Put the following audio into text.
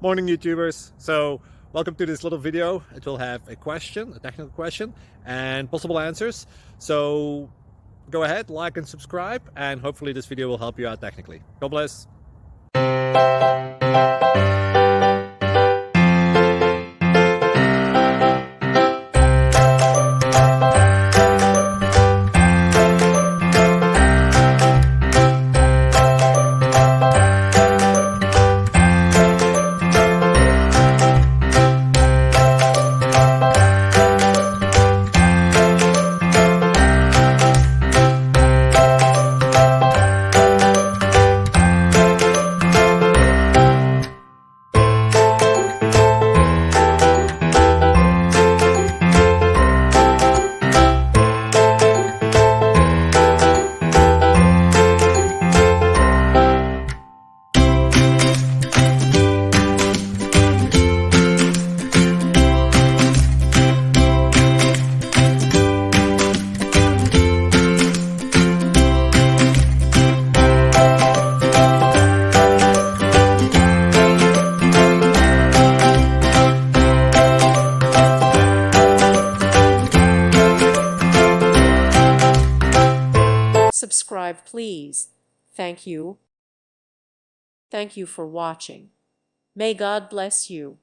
Morning YouTubers. So welcome to this little video. It will have a question, a technical question, and possible answers. So go ahead, like and subscribe, and hopefully this video will help you out technically. God bless. Subscribe, please. Thank you. Thank you for watching. May God bless you.